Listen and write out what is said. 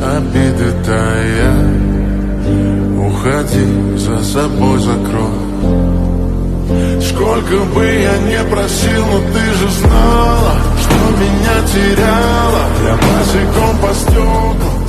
обиды тая. Уходи, за собой закрой. Сколько бы я не просил, но ты же знала, что меня теряла. Я босиком по стеклам